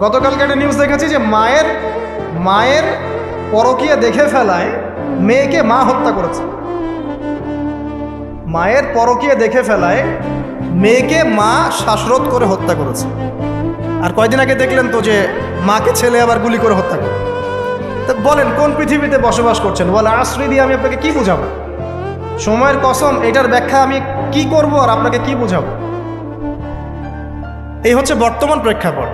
গতকালকে একটা নিউজ দেখেছি যে মায়ের পরকীয়া দেখে ফেলায় মেয়েকে মা হত্যা করেছে। মায়ের পরকীয়া দেখে ফেলায় মেয়েকে মা শ্বাসরোধ করে হত্যা করেছে। আর কয়দিন আগে দেখলেন তো যে মাকে ছেলে আবার গুলি করে হত্যা করে। তো বলেন কোন পৃথিবীতে বসবাস করছেন? বলে আশ্রী দিয়ে আমি আপনাকে কি বুঝাবো? সময়ের কসম, এটার ব্যাখ্যা আমি কি করব আর আপনাকে কি বুঝাবো? এই হচ্ছে বর্তমান প্রেক্ষাপট।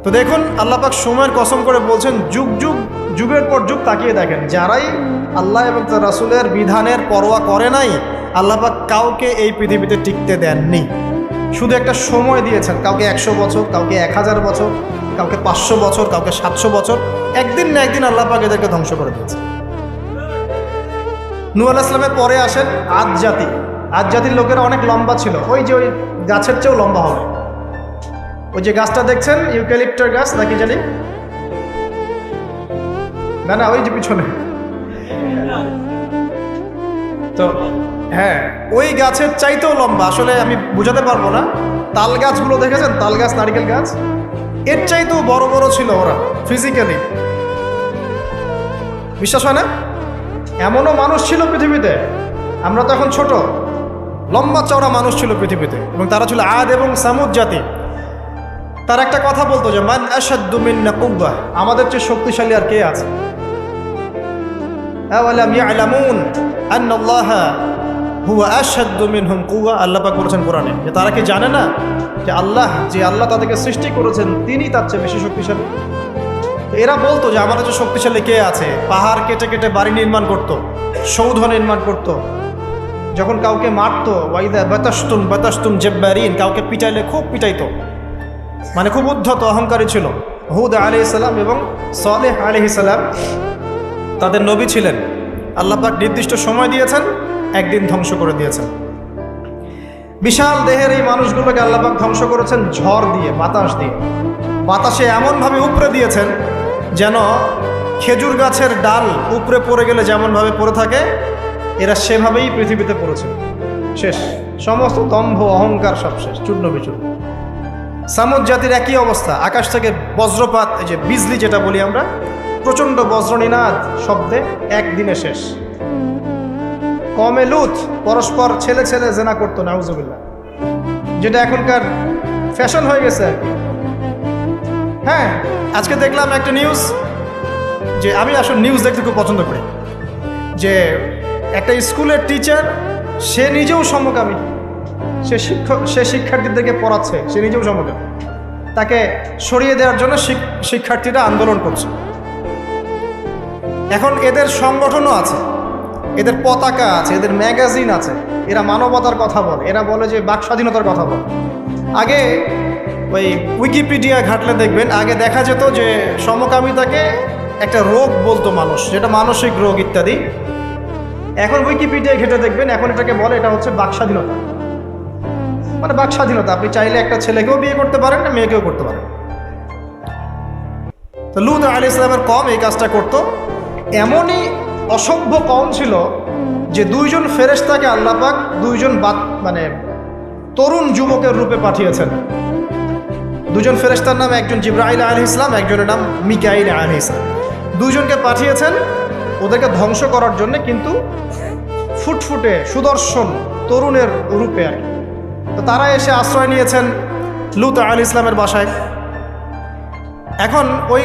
তো দেখুন, আল্লাহ পাক সময়ের কসম করে বলছেন, যুগের পর যুগ তাকিয়ে দেখেন, যারাই আল্লাহ এবং তার রাসূলের বিধানের পরোয়া করে নাই, আল্লাহ পাক কাউকে এই পৃথিবীতে টিকতে দেননি। শুধু একটা সময় দিয়েছেন, কাউকে 100 বছর, কাউকে 1000 বছর, কাউকে 500 বছর, কাউকে 700 বছর। একদিন না একদিন আল্লাহ পাক এদেরকে ধ্বংস করে দিয়েছে। নূহ আলাইহিস সালামের পরে আসেন আদ জাতি। আদ জাতির লোকেরা অনেক লম্বা ছিল, ওই গাছের চেয়েও লম্বা হবে। ওই যে গাছটা দেখছেন, ইউক্যালিপ্টার গাছ নাকি জানি, না ওই যে পিছনে, তো হ্যাঁ, ওই গাছের চাইতেও লম্বা। আসলে আমি বুঝাতে পারবো না। তাল গাছগুলো দেখেছেন, তাল গাছ, নারিকেল গাছ, এর চাইতেও বড় বড় ছিল ওরা ফিজিক্যালি। বিশ্বাস হয় না? এমনও মানুষ ছিল পৃথিবীতে, আমরা তো এখন ছোট, লম্বা চওড়া মানুষ ছিল পৃথিবীতে, এবং তারা ছিল আদ এবং সামুদ জাতি। তার একটা কথা বলতো যে মান আশাদ্দু মিন্না কুওয়া, আমাদের চেয়ে শক্তিশালী আর কে আছে? আওয়ালাম ইয়ালামুন আন্নাল্লাহা হুয়া আশাদ্দু মিনহুম কুওয়া, আল্লাহ পাক বলেছেন কোরআনে যে তারা কি জানে না যে আল্লাহ তাদেরকে সৃষ্টি করেছেন তিনি তার চেয়ে বেশি শক্তিশালী। এরা বলতো যে আমাদের চেয়ে শক্তিশালী কে আছে? পাহাড় কেটে কেটে বাড়ি নির্মাণ করত, সৌধ নির্মাণ করত। যখন কাউকে মারতো, ওয়াইদা বাতাসতুম জাব্বারিন, কাউকে পিটাইলে খুব পিটাইতো, মানে খুব উদ্ধত অহংকারী ছিল। হুদ আলাইহিস সালাম এবং সালেহ আলাইহিস সালাম তাদের নবী ছিলেন। আল্লাহ পাক নির্দিষ্ট সময় দিয়েছেন, একদিন ধ্বংস করে দিয়েছেন। বিশাল দেহের এই মানুষগুলোকে আল্লাহ পাক ধ্বংস করেছেন ঝড় দিয়ে, বাতাস দিয়ে। বাতাসে এমনভাবে উপড়ে দিয়েছেন যেন খেজুর গাছের ডাল উপড়ে পড়ে গেলে যেমনভাবে পড়ে থাকে, এরা সেভাবেই পৃথিবীতে পড়েছে। শেষ, সমস্ত দম্ভ অহংকার সব শেষ, চূর্ণ বিচূর্ণ। সামুদ জাতির একই অবস্থা। আকাশ থেকে বজ্রপাত, এই যে বিজলি যেটা বলি আমরা, প্রচণ্ড বজ্রনিনাদ শব্দে একদিনে শেষ। কমে লুত পরস্পর ছেলে জেনা করতো, নাউজুবিল্লাহ, যেটা এখনকার ফ্যাশন হয়ে গেছে আর কি। হ্যাঁ, আজকে দেখলাম একটা নিউজ, যে আমি আসলে নিউজ দেখতে খুব পছন্দ করি, যে একটা স্কুলের টিচার, সে নিজেও সমকামী, সে শিক্ষার্থীদেরকে পড়াচ্ছে, সে নিজেও সমকামী। তাকে সরিয়ে দেওয়ার জন্য শিক্ষার্থীরা আন্দোলন করছে। এখন এদের সংগঠনও আছে, এদের পতাকা আছে, এদের ম্যাগাজিন আছে, এরা মানবতার কথা বলে, এরা বলে যে বাক স্বাধীনতার কথা বলে। আগে ওই উইকিপিডিয়া ঘাটলে দেখবেন, আগে দেখা যেত যে সমকামিতাকে একটা রোগ বলতো মানুষ, যেটা মানসিক রোগ ইত্যাদি। এখন উইকিপিডিয়া ঘেটে দেখবেন, এখন এটাকে বলে এটা হচ্ছে বাক স্বাধীনতা। মানে বাক স্বাধীনতা, আপনি চাইলে একটা ছেলেকেও বিয়ে করতে পারেন, না মেয়েকেও করতে পারেন। তো লূত আলাইহিস সালামের কওম এই কাজটা করতো। এমনই অসভ্য কওম ছিল যে 2জন ফেরেশতাকে আল্লাহ পাক 2জন মানে তরুণ যুবকের রূপে পাঠিয়েছেন। 2জন ফেরেশতার নাম, একজন জিবরাইল আলাইহিস সালাম, একজনের নাম মিকাইল আলাইহিস সালাম। 2জনকে পাঠিয়েছেন ওদেরকে ধ্বংস করার জন্য, কিন্তু ফুটফুটে সুদর্শন তরুণের রূপে আর কি। তো তারা এসে আশ্রয় নিয়েছেন লূত আলাইহিস সালামের বাসায়। এখন ওই